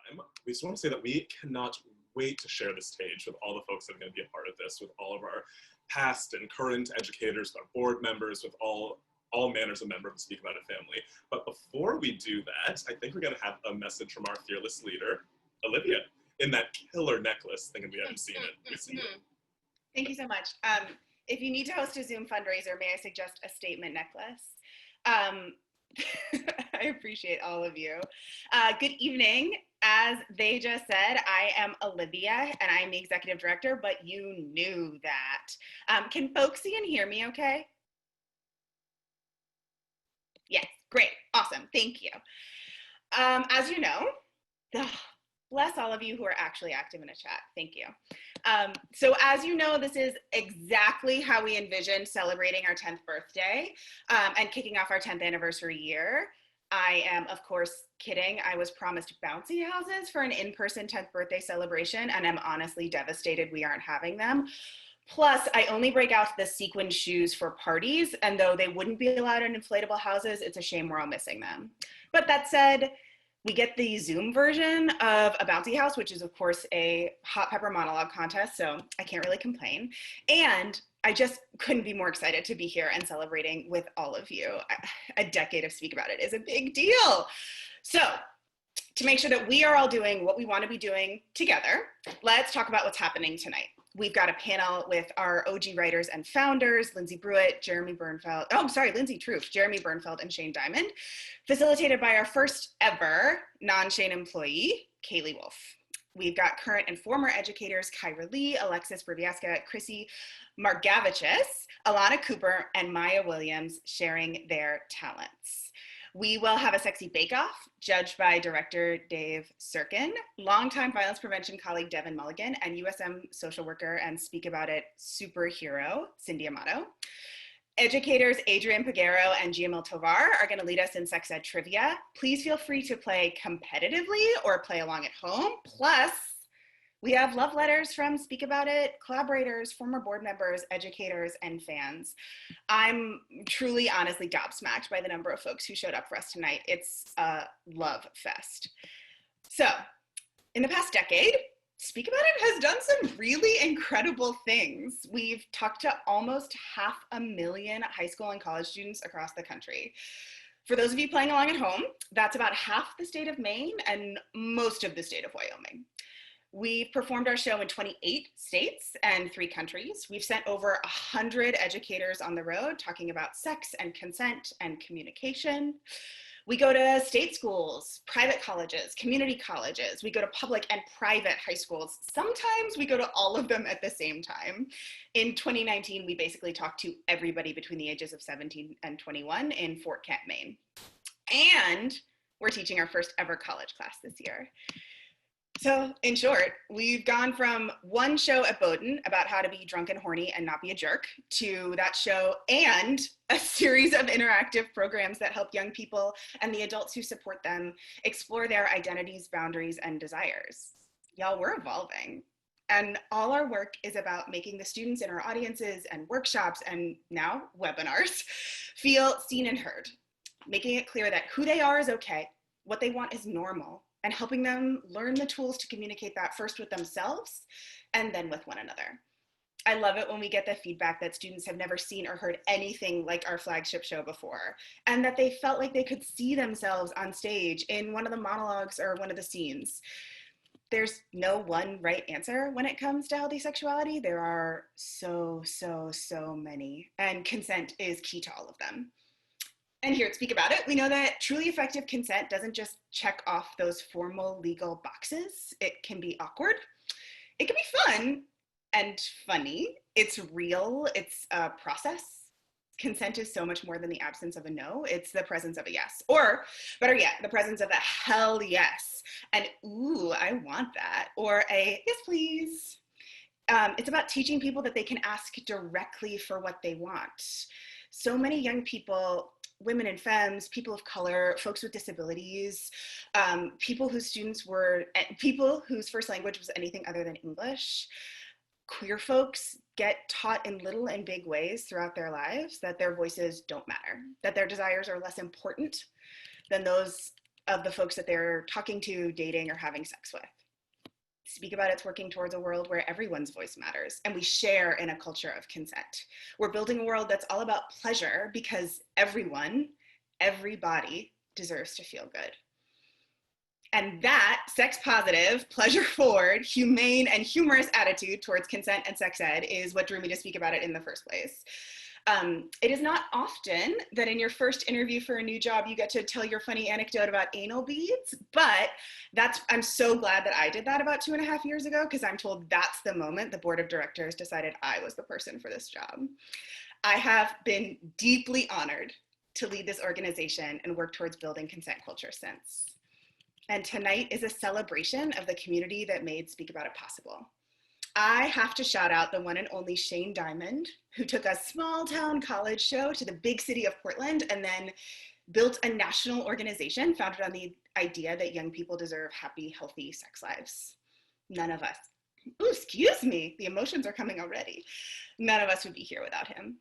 time, we just want to say that we cannot wait to share the stage with all the folks that are going to be a part of this, with all of our past and current educators, with our board members, with all manners of members of the Speak About It family. But before we do that, I think we're going to have a message from our fearless leader, Olivia, in that killer necklace, thinking we haven't seen it. We've seen it. Thank you so much. If you need to host a Zoom fundraiser, may I suggest a statement necklace? I appreciate all of you. Good evening. As they just said, I am Olivia and I'm the executive director, but you knew that. Can folks see and hear me okay? Yes, great, awesome, thank you. As you know, bless all of you who are actually active in a chat, thank you. So as you know, this is exactly how we envisioned celebrating our 10th birthday and kicking off our 10th anniversary year. I am, of course, kidding. I was promised bouncy houses for an in-person 10th birthday celebration, and I'm honestly devastated we aren't having them. Plus, I only break out the sequin shoes for parties, and though they wouldn't be allowed in inflatable houses, it's a shame we're all missing them. But that said, we get the Zoom version of a bouncy house, which is, of course, a hot pepper monologue contest, so I can't really complain. And I just couldn't be more excited to be here and celebrating with all of you. A decade of Speak About It is a big deal. So to make sure that we are all doing what we want to be doing together, let's talk about what's happening tonight. We've got a panel with our OG writers and founders, Lindsay Brewitt, Lindsay Troof, Jeremy Bernfeld, and Shane Diamond, facilitated by our first ever non-Shane employee, Kaylee Wolf. We've got current and former educators, Kyra Lee, Alexis Briviesca, Chrissy Margavicius, Alana Cooper, and Maya Williams sharing their talents. We will have a sexy bake-off judged by director Dave Sirkin, longtime violence prevention colleague Devin Mulligan, and USM social worker and Speak About It superhero Cindy Amato. Educators Adrian Pagero and Giamil Tovar are going to lead us in sex ed trivia. Please feel free to play competitively or play along at home. Plus, we have love letters from Speak About It collaborators, former board members, educators, and fans. I'm truly, honestly gobsmacked by the number of folks who showed up for us tonight. It's a love fest. So, in the past decade, Speak About It has done some really incredible things. We've talked to almost 500,000 high school and college students across the country. For those of you playing along at home, that's about half the state of Maine and most of the state of Wyoming. We've performed our show in 28 states and 3 countries. We've sent over 100 educators on the road talking about sex and consent and communication. We go to state schools, private colleges, community colleges. We go to public and private high schools. Sometimes we go to all of them at the same time. In 2019, we basically talked to everybody between the ages of 17 and 21 in Fort Kent, Maine. And we're teaching our first ever college class this year. So in short, we've gone from one show at Bowdoin about how to be drunk and horny and not be a jerk to that show and a series of interactive programs that help young people and the adults who support them explore their identities, boundaries, and desires. Y'all, we're evolving. And all our work is about making the students in our audiences and workshops and now webinars feel seen and heard, making it clear that who they are is okay, what they want is normal, and helping them learn the tools to communicate that first with themselves and then with one another. I love it when we get the feedback that students have never seen or heard anything like our flagship show before, and that they felt like they could see themselves on stage in one of the monologues or one of the scenes. There's no one right answer when it comes to healthy sexuality. There are so many, and consent is key to all of them. And here at Speak About It, we know that truly effective consent doesn't just check off those formal legal boxes. It can be awkward. It can be fun and funny. It's real. It's a process. Consent is so much more than the absence of a no. It's the presence of a yes. Or better yet, the presence of a hell yes. And ooh, I want that. Or a yes, please. It's about teaching people that they can ask directly for what they want. So many young people, women and femmes, people of color, folks with disabilities, people whose first language was anything other than English, queer folks get taught in little and big ways throughout their lives that their voices don't matter, that their desires are less important than those of the folks that they're talking to, dating, or having sex with. Speak About It's working towards a world where everyone's voice matters and we share in a culture of consent. We're building a world that's all about pleasure because everyone, everybody deserves to feel good. And that sex positive, pleasure forward, humane, and humorous attitude towards consent and sex ed is what drew me to speak about it in the first place. It is not often that in your first interview for a new job, you get to tell your funny anecdote about anal beads, but I'm so glad that I did that about 2.5 years ago, because I'm told that's the moment the board of directors decided I was the person for this job. I have been deeply honored to lead this organization and work towards building consent culture since. And tonight is a celebration of the community that made Speak About It possible. I have to shout out the one and only Shane Diamond, who took a small town college show to the big city of Portland and then built a national organization founded on the idea that young people deserve happy, healthy sex lives. None of us, ooh, excuse me, the emotions are coming already. None of us would be here without him.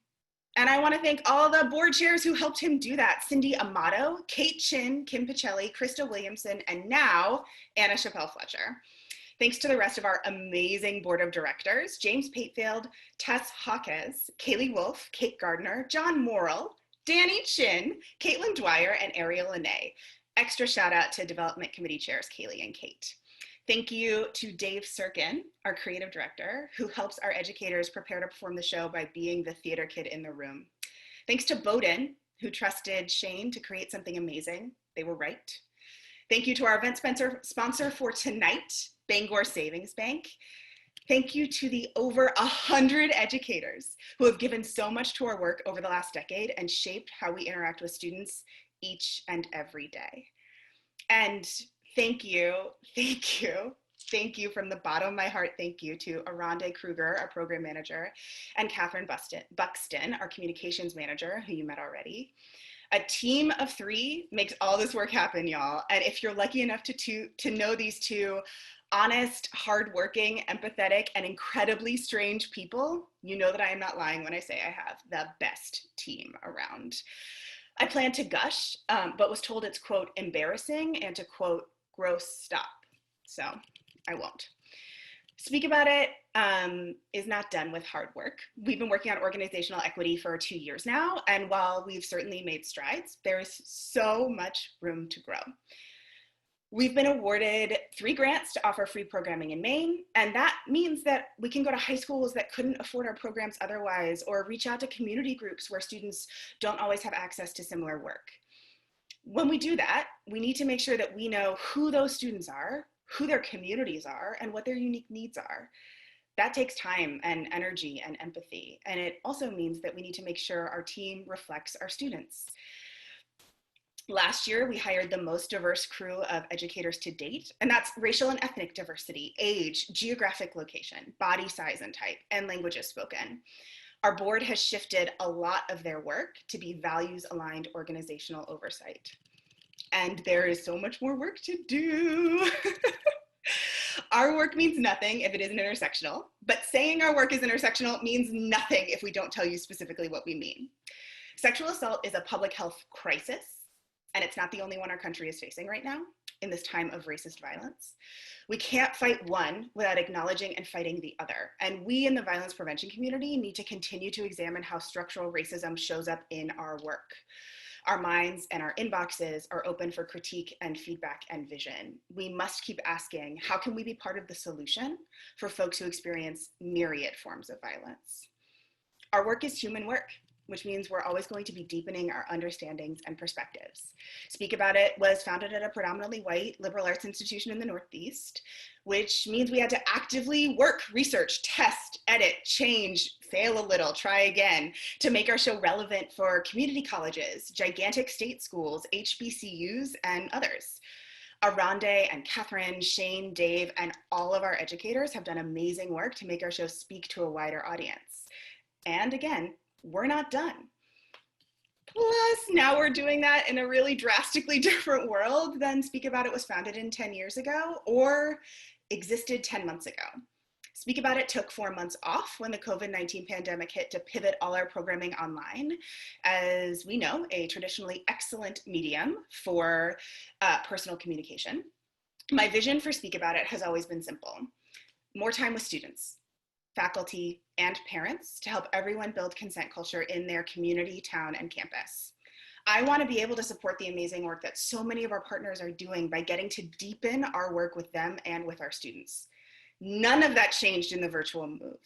And I want to thank all the board chairs who helped him do that. Cindy Amato, Kate Chin, Kim Picelli, Krista Williamson, and now Anna Chappelle-Fletcher. Thanks to the rest of our amazing board of directors, James Patefield, Tess Hawkes, Kaylee Wolf, Kate Gardner, John Morrill, Danny Chin, Caitlin Dwyer, and Ariel Lene. Extra shout out to development committee chairs, Kaylee and Kate. Thank you to Dave Sirkin, our creative director, who helps our educators prepare to perform the show by being the theater kid in the room. Thanks to Bowden, who trusted Shane to create something amazing. They were right. Thank you to our event sponsor for tonight, Bangor Savings Bank. Thank you to the over 100 educators who have given so much to our work over the last decade and shaped how we interact with students each and every day. And thank you from the bottom of my heart, thank you to Aronde Kruger, our program manager, and Catherine Buxton, our communications manager, who you met already. A team of 3 makes all this work happen, y'all. And if you're lucky enough to know these 2 honest, hardworking, empathetic, and incredibly strange people, you know that I am not lying when I say I have the best team around. I planned to gush, but was told it's, quote, embarrassing and to, quote, gross stop. So I won't. Speak About It is not done with hard work. We've been working on organizational equity for 2 years now, and while we've certainly made strides, there is so much room to grow. We've been awarded 3 grants to offer free programming in Maine, and that means that we can go to high schools that couldn't afford our programs otherwise, or reach out to community groups where students don't always have access to similar work. When we do that, we need to make sure that we know who those students are, who their communities are, and what their unique needs are. That takes time and energy and empathy, and it also means that we need to make sure our team reflects our students. Last year, we hired the most diverse crew of educators to date, and that's racial and ethnic diversity, age, geographic location, body size and type, and languages spoken. Our board has shifted a lot of their work to be values-aligned organizational oversight. And there is so much more work to do. Our work means nothing if it isn't intersectional, but saying our work is intersectional means nothing if we don't tell you specifically what we mean. Sexual assault is a public health crisis, and it's not the only one our country is facing right now in this time of racist violence. We can't fight one without acknowledging and fighting the other. And we in the violence prevention community need to continue to examine how structural racism shows up in our work. Our minds and our inboxes are open for critique and feedback and vision. We must keep asking, how can we be part of the solution for folks who experience myriad forms of violence? Our work is human work, which means we're always going to be deepening our understandings and perspectives. Speak About It was founded at a predominantly white liberal arts institution in the Northeast, which means we had to actively work, research, test, edit, change, fail a little, try again, to make our show relevant for community colleges, gigantic state schools, HBCUs, and others. Aronde and Catherine, Shane, Dave, and all of our educators have done amazing work to make our show speak to a wider audience. And again, we're not done. Plus, now we're doing that in a really drastically different world than Speak About It was founded in 10 years ago or existed 10 months ago. Speak About It took 4 months off when the COVID-19 pandemic hit to pivot all our programming online, as we know, a traditionally excellent medium for personal communication. My vision for Speak About It has always been simple: more time with students, faculty, and parents to help everyone build consent culture in their community, town, and campus. I want to be able to support the amazing work that so many of our partners are doing by getting to deepen our work with them and with our students. None of that changed in the virtual move.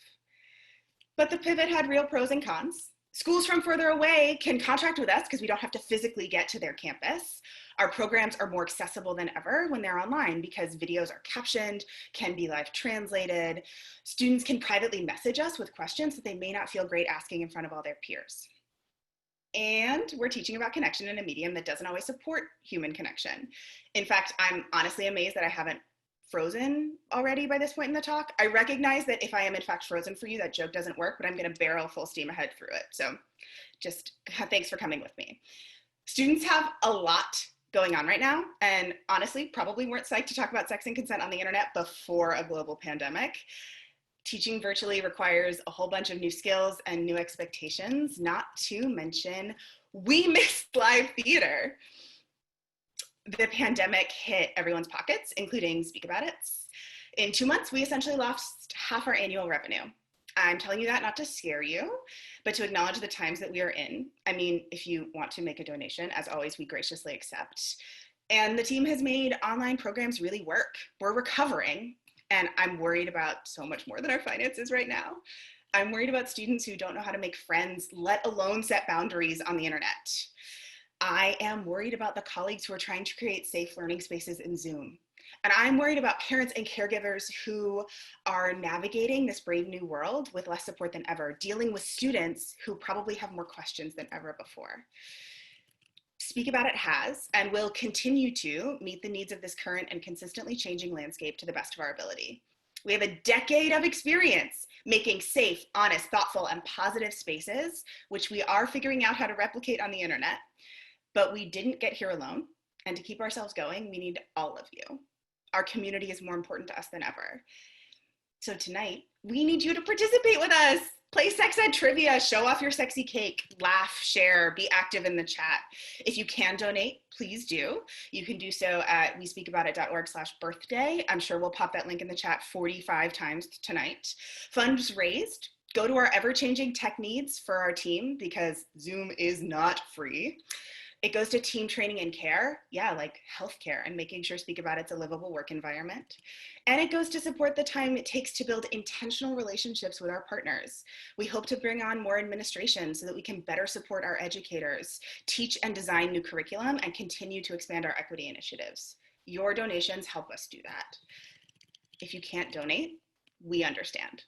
But the pivot had real pros and cons. Schools from further away can contract with us because we don't have to physically get to their campus. Our programs are more accessible than ever when they're online because videos are captioned, can be live translated. Students can privately message us with questions that they may not feel great asking in front of all their peers. And we're teaching about connection in a medium that doesn't always support human connection. In fact, I'm honestly amazed that I haven't frozen already by this point in the talk. I recognize that if I am in fact frozen for you, that joke doesn't work, but I'm going to barrel full steam ahead through it. So just thanks for coming with me. Students have a lot going on right now, and honestly, probably weren't psyched to talk about sex and consent on the internet before a global pandemic. Teaching virtually requires a whole bunch of new skills and new expectations, not to mention we missed live theater. The pandemic hit everyone's pockets, including Speak About It's. In 2 months, we essentially lost half our annual revenue. I'm telling you that not to scare you, but to acknowledge the times that we are in. I mean, if you want to make a donation, as always, we graciously accept. And the team has made online programs really work. We're recovering, and I'm worried about so much more than our finances right now. I'm worried about students who don't know how to make friends, let alone set boundaries on the internet. I am worried about the colleagues who are trying to create safe learning spaces in Zoom. And I'm worried about parents and caregivers who are navigating this brave new world with less support than ever, dealing with students who probably have more questions than ever before. Speak About It has and will continue to meet the needs of this current and consistently changing landscape to the best of our ability. We have a decade of experience making safe, honest, thoughtful, and positive spaces, which we are figuring out how to replicate on the internet. But we didn't get here alone, and to keep ourselves going, we need all of you. Our community is more important to us than ever. So tonight, we need you to participate with us. Play sex ed trivia, show off your sexy cake, laugh, share, be active in the chat. If you can donate, please do. You can do so at wespeakaboutit.org/birthday. I'm sure we'll pop that link in the chat 45 times tonight. Funds raised go to our ever-changing tech needs for our team because Zoom is not free. It goes to team training and care, like healthcare and making sure Speak About It's a livable work environment. And it goes to support the time it takes to build intentional relationships with our partners. We hope to bring on more administration so that we can better support our educators, teach and design new curriculum, and continue to expand our equity initiatives. Your donations help us do that. If you can't donate, we understand,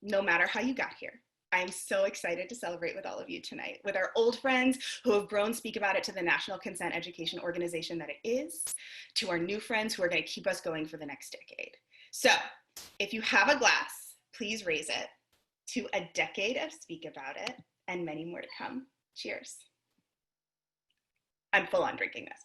no matter how you got here. I'm so excited to celebrate with all of you tonight, with our old friends who have grown Speak About It to the national consent education organization that it is, to our new friends who are going to keep us going for the next decade. So if you have a glass, please raise it to a decade of Speak About It and many more to come. Cheers. I'm full on drinking this.